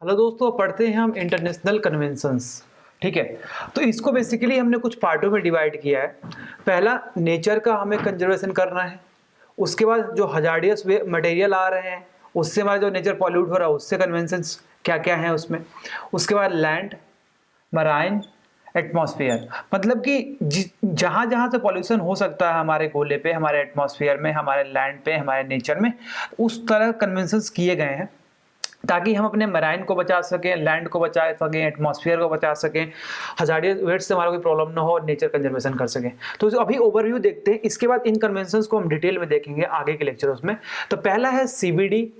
Hello दोस्तों, पढ़ते हैं हम इंटरनेशनल कन्वेंशंस। ठीक है। तो इसको बेसिकली हमने कुछ पार्टों में डिवाइड किया है। पहला, नेचर का हमें कंजर्वेशन करना है। उसके बाद जो हजार्डियस मटेरियल आ रहे हैं उससे हमारा जो नेचर पॉल्यूट हो रहा है उससे कन्वेंशंस क्या क्या हैं उसमें। उसके बाद लैंड, मराइन, एटमॉस्फेयर, मतलब कि जहां जहां से पॉल्यूशन हो सकता है हमारे गोले पे, हमारे एटमॉस्फेयर में, हमारे लैंड पे, हमारे नेचर में, उस तरह कन्वेंशंस किए गए हैं ताकि हम अपने मराइन को बचा सकें, लैंड को बचा सकें, एटमॉस्फेयर को बचा सकें, हजार्डियस वेट्स से हमारा कोई प्रॉब्लम ना हो और नेचर कंजर्वेशन कर सकें। तो अभी ओवरव्यू देखते हैं, इसके बाद इन कन्वेंशंस को हम डिटेल में देखेंगे आगे के लेक्चर्स में। तो पहला है सीबीडी,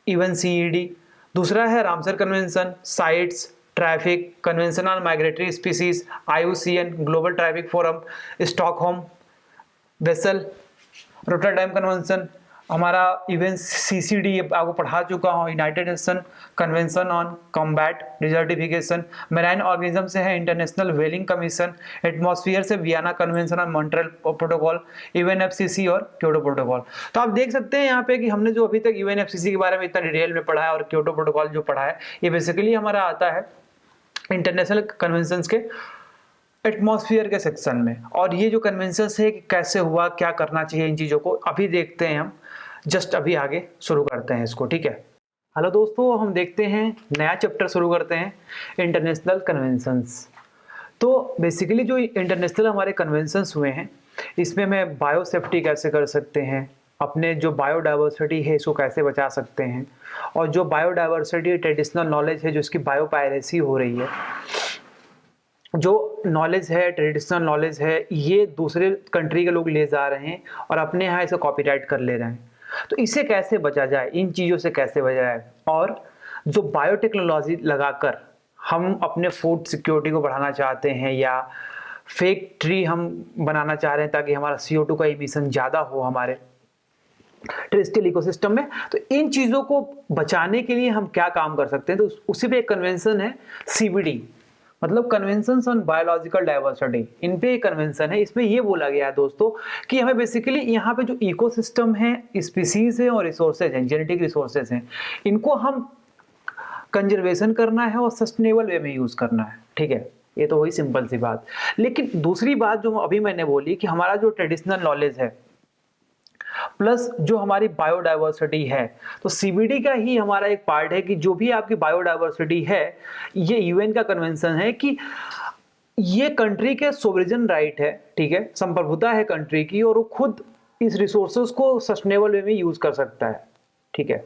इवन सीईडी। दूसरा है Ramsar convention, sites, traffic convention on migratory species, IUCN, global traffic forum, Stockholm, vessel, Rotterdam convention, हमारा इवन सीसीडी आपको पढ़ा चुका हूँ, United nation convention on combat desertification, marine organism से है इंटरनेशनल व्हेलिंग कमीशन, एटमॉस्फेयर से Vienna convention on Montreal protocol, UNFCCC और Kyoto protocol. तो आप देख सकते हैं यहाँ पे कि हमने जो अभी तक यूएनएफसीसी के बारे में इतना डिटेल में पढ़ा है और क्योटो प्रोटोकॉल जो पढ़ा है, ये बेसिकली हमारा आता है इंटरनेशनल कन्वेंशंस के एटमॉस्फेयर के सेक्शन में। और ये जो कन्वेंशंस है कि कैसे हुआ, क्या करना चाहिए, इन चीज़ों को अभी देखते हैं हम। जस्ट अभी आगे शुरू करते हैं इसको। ठीक है। हेलो दोस्तों, हम देखते हैं नया चैप्टर शुरू करते हैं, इंटरनेशनल कन्वेंशंस। तो बेसिकली जो इंटरनेशनल हमारे कन्वेंशंस हुए हैं इसमें हमें बायो सेफ्टी कैसे कर सकते हैं, अपने जो बायोडाइवर्सिटी है इसको कैसे बचा सकते हैं, और जो बायोडाइवर्सिटी ट्रेडिशनल नॉलेज है जो इसकी बायोपायरेसी हो रही है, जो नॉलेज है, ट्रेडिशनल नॉलेज है, ये दूसरे कंट्री के लोग ले जा रहे हैं और अपने यहाँ इसे कॉपीराइट कर ले रहे हैं। तो इसे कैसे बचा जाए, इन चीज़ों से कैसे बचा जाए, और जो बायोटेक्नोलॉजी लगाकर हम अपने फूड सिक्योरिटी को बढ़ाना चाहते हैं या फेक ट्री हम बनाना चाह रहे हैं ताकि हमारा CO2 का इमिशन ज़्यादा हो हमारे टेरेस्ट्रियल इकोसिस्टम में, तो इन चीज़ों को बचाने के लिए हम क्या काम कर सकते हैं। तो उसी पे एक कन्वेंशन है CBD, मतलब कन्वेंशंस ऑन बायोलॉजिकल डाइवर्सिटी। इन पे एक कन्वेंशन है, इसमें ये बोला गया है दोस्तों कि हमें बेसिकली यहाँ पे जो इकोसिस्टम है, स्पीसीज है और रिसोर्सेज हैं, जेनेटिक रिसोर्सेज हैं, इनको हम कंजर्वेशन करना है और सस्टेनेबल वे में यूज करना है। ठीक है, ये तो वही सिंपल सी बात। लेकिन दूसरी बात जो अभी मैंने बोली कि हमारा जो ट्रेडिशनल नॉलेज है प्लस जो हमारी बायोडाइवर्सिटी है, तो सीबीडी का ही हमारा एक पार्ट है कि जो भी आपकी बायोडाइवर्सिटी है, ये यूएन का कन्वेंशन है कि ये कंट्री के सोवरेन राइट है। ठीक है, संप्रभुता है कंट्री की और वो खुद इस रिसोर्सेज को सस्टेनेबल वे में यूज कर सकता है। ठीक है,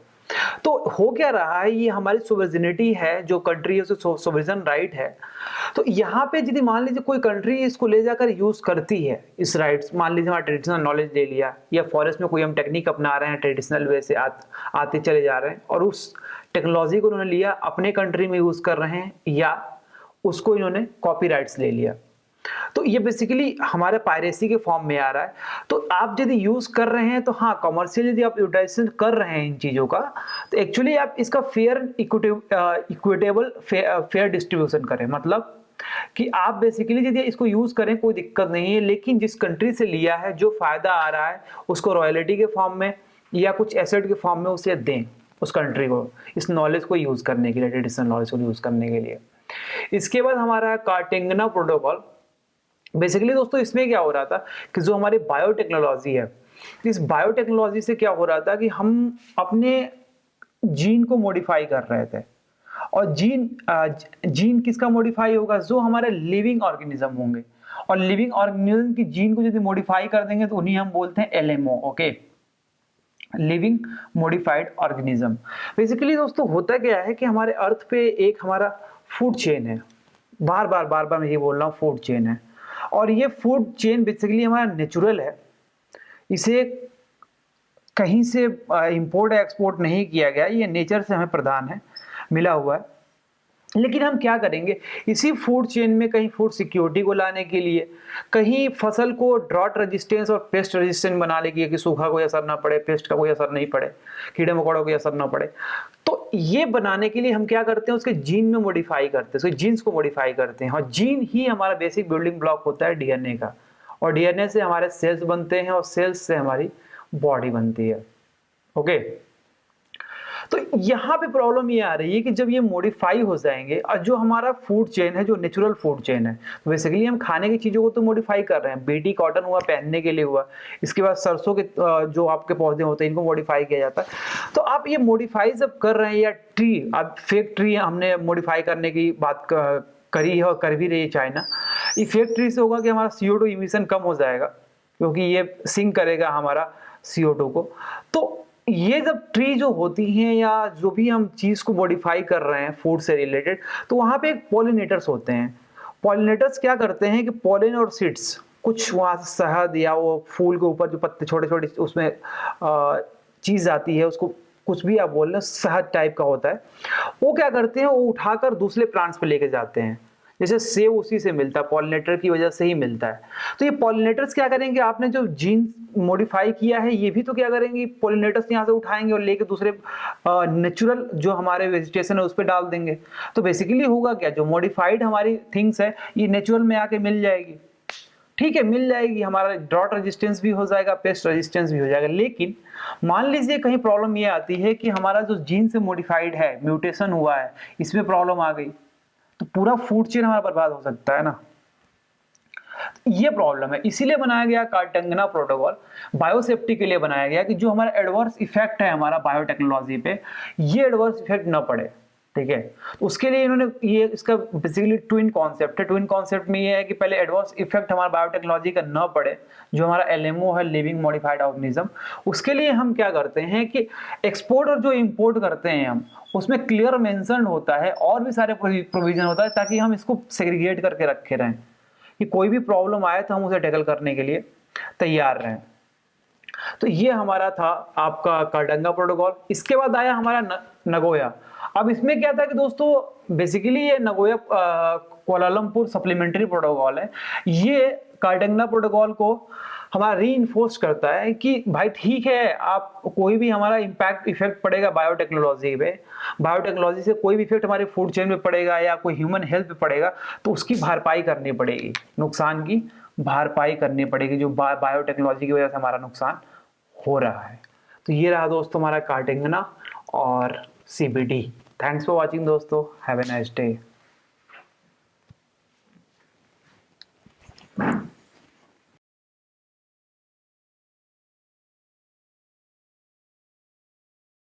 तो हो क्या रहा है, ये हमारी सोवरेनिटी है, जो कंट्री है उसे सोवरेन राइट है। तो यहाँ पे यदि मान लीजिए कोई कंट्री इसको ले जाकर यूज करती है इस राइट्स, मान लीजिए हमारा ट्रेडिशनल नॉलेज ले लिया या फॉरेस्ट में कोई हम टेक्निक अपना रहे हैं, ट्रेडिशनल वे से आते चले जा रहे हैं और उस टेक्नोलॉजी को उन्होंने लिया अपने कंट्री में यूज कर रहे हैं या उसको इन्होंने कॉपीराइट्स ले लिया, तो ये बेसिकली हमारे पायरेसी के फॉर्म में आ रहा है। तो आप यदि यूज कर रहे हैं तो हाँ, कमर्शियल यदि आप यूटिलाइजेशन कर रहे हैं इन चीजों का, तो एक्चुअली आप इसका फेयर इक्विटेबल फेयर डिस्ट्रीब्यूशन करें, मतलब कि आप बेसिकली यदि इसको यूज करें कोई दिक्कत नहीं है, लेकिन जिस कंट्री से लिया है जो फायदा आ रहा है उसको रॉयल्टी के फॉर्म में या कुछ एसेट के फॉर्म में उसे दें उस कंट्री को, इस नॉलेज को यूज करने के लिए, ट्रेडिशनल नॉलेज को यूज करने के लिए। इसके बाद हमारा कार्टेगेना प्रोटोकॉल। बेसिकली दोस्तों इसमें क्या हो रहा था कि जो हमारी बायोटेक्नोलॉजी है, इस बायोटेक्नोलॉजी से क्या हो रहा था कि हम अपने जीन को मॉडिफाई कर रहे थे। और जीन किसका मॉडिफाई होगा, जो हमारे लिविंग ऑर्गेनिज्म होंगे, और लिविंग ऑर्गेनिज्म की जीन को यदि मॉडिफाई कर देंगे तो उन्हीं हम बोलते हैं LMO। Okay, living modified organism. Basically दोस्तों होता क्या है कि हमारे अर्थ पे एक हमारा फूड चेन है, बार बार मैं ये बोल रहा हूँ, फूड चेन है, और ये फूड चेन बेसिकली हमारा नेचुरल है, इसे कहीं से इंपोर्ट एक्सपोर्ट नहीं किया गया, ये नेचर से हमें प्रदान है, मिला हुआ है। लेकिन हम क्या करेंगे, इसी फूड चेन में कहीं फूड सिक्योरिटी को लाने के लिए, कहीं फसल को ड्रॉट रेजिस्टेंस और पेस्ट रेजिस्टेंट बनाने के लिए कि सूखा कोई असर ना पड़े, पेस्ट का कोई असर नहीं पड़े, कीड़े मकोड़ों कोई असर ना पड़े, तो ये बनाने के लिए हम क्या करते हैं, उसके जीन में मॉडिफाई करते हैं, उसके जीन्स को मॉडिफाई करते हैं। और जीन ही हमारा बेसिक बिल्डिंग ब्लॉक होता है DNA का, और DNA से हमारे सेल्स बनते हैं और सेल्स से हमारी बॉडी बनती है। ओके, तो यहाँ पे प्रॉब्लम ये आ रही है कि जब ये मॉडिफाई हो जाएंगे और जो हमारा फूड चेन है, जो नेचुरल फूड चेन है, तो बेसिकली हम खाने की चीज़ों को तो मॉडिफाई कर रहे हैं। बीटी कॉटन हुआ पहनने के लिए हुआ, इसके बाद सरसों के जो आपके पौधे होते हैं इनको मॉडिफाई किया जाता है। तो आप ये मॉडिफाई जब कर रहे हैं, या ट्री, अब फेक ट्री हमने मॉडिफाई करने की बात करी है और कर भी रही है चाइना। ये फेक ट्री से होगा कि हमारा CO2 इमिशन कम हो जाएगा, क्योंकि ये सिंक करेगा हमारा CO2 को। तो ये जब ट्री जो होती हैं या जो भी हम चीज को मॉडिफाई कर रहे हैं फूड से रिलेटेड, तो वहां पे एक पॉलिनेटर्स होते हैं। पॉलिनेटर्स क्या करते हैं कि पॉलिन और सीड्स, कुछ वहां से शहद या वो फूल के ऊपर जो पत्ते छोटे छोटे उसमें चीज आती है, उसको कुछ भी आप बोल रहे हो, शहद टाइप का होता है, वो क्या करते हैं, वो उठाकर दूसरे प्लांट्स पे लेके जाते हैं। जैसे सेब उसी से मिलता है, पॉलिनेटर की वजह से ही मिलता है। तो ये पॉलिनेटर्स क्या करेंगे, आपने जो जीन मॉडिफाई किया है ये भी तो क्या करेंगे, पॉलिनेटर्स यहाँ से उठाएंगे और लेके दूसरे नेचुरल जो हमारे वेजिटेशन है उस पर डाल देंगे। तो बेसिकली होगा क्या, जो मॉडिफाइड हमारी थिंग्स है ये नेचुरल में आके मिल जाएगी। ठीक है, मिल जाएगी, हमारा ड्रॉट रेजिस्टेंस भी हो जाएगा, पेस्ट रेजिस्टेंस भी हो जाएगा। लेकिन मान लीजिए कहीं प्रॉब्लम ये आती है कि हमारा जो जीन से मॉडिफाइड है, म्यूटेशन हुआ है, इसमें प्रॉब्लम आ गई, तो पूरा फूड चेन हमारा बर्बाद हो सकता है ना। ये प्रॉब्लम है, इसीलिए बनाया गया कार्टेगना प्रोटोकॉल। बायोसेफ्टी के लिए बनाया गया कि जो हमारा एडवर्स इफेक्ट है हमारा बायोटेक्नोलॉजी पे, ये एडवर्स इफेक्ट ना पड़े। ठीक है, तो उसके लिए इन्होंने ये, इसका बेसिकली ट्विन कॉन्सेप्ट है। ट्विन कॉन्सेप्ट में ये है कि पहले एडवर्स इफेक्ट हमारा बायोटेक्नोलॉजी का ना पड़े, जो हमारा LMO है, लिविंग मॉडिफाइड ऑर्गेनिज्म, उसके लिए हम क्या करते हैं कि एक्सपोर्ट और जो इंपोर्ट करते हैं हम, उसमें क्लियर मेंशन होता है और भी सारे प्रोविजन होता है, ताकि हम इसको सेग्रीगेट करके रखे रहें कि कोई भी प्रॉब्लम आए तो हम उसे टैकल करने के लिए तैयार रहें। तो ये हमारा था आपका कार्टेगना प्रोटोकॉल। इसके बाद आया हमारा नगोया। अब इसमें क्या था कि दोस्तों बेसिकली ये नगोया कुआलालंपुर सप्लीमेंट्री प्रोटोकॉल है। ये कार्टेगना प्रोटोकॉल को हमारा रीइंफोर्स करता है कि भाई ठीक है, आप कोई भी हमारा इफेक्ट पड़ेगा बायोटेक्नोलॉजी पे, बायोटेक्नोलॉजी से कोई भी इफेक्ट हमारे फूड चेन पे पड़ेगा या कोई ह्यूमन हेल्थ पे पड़ेगा, तो उसकी भरपाई करनी पड़ेगी, नुकसान की भरपाई करनी पड़ेगी जो बायोटेक्नोलॉजी की वजह से हमारा नुकसान हो रहा है। तो ये रहा दोस्तों हमारा कार्टेगना और CBD। थैंक्स फॉर वॉचिंग दोस्तों, हैव ए नाइस डे।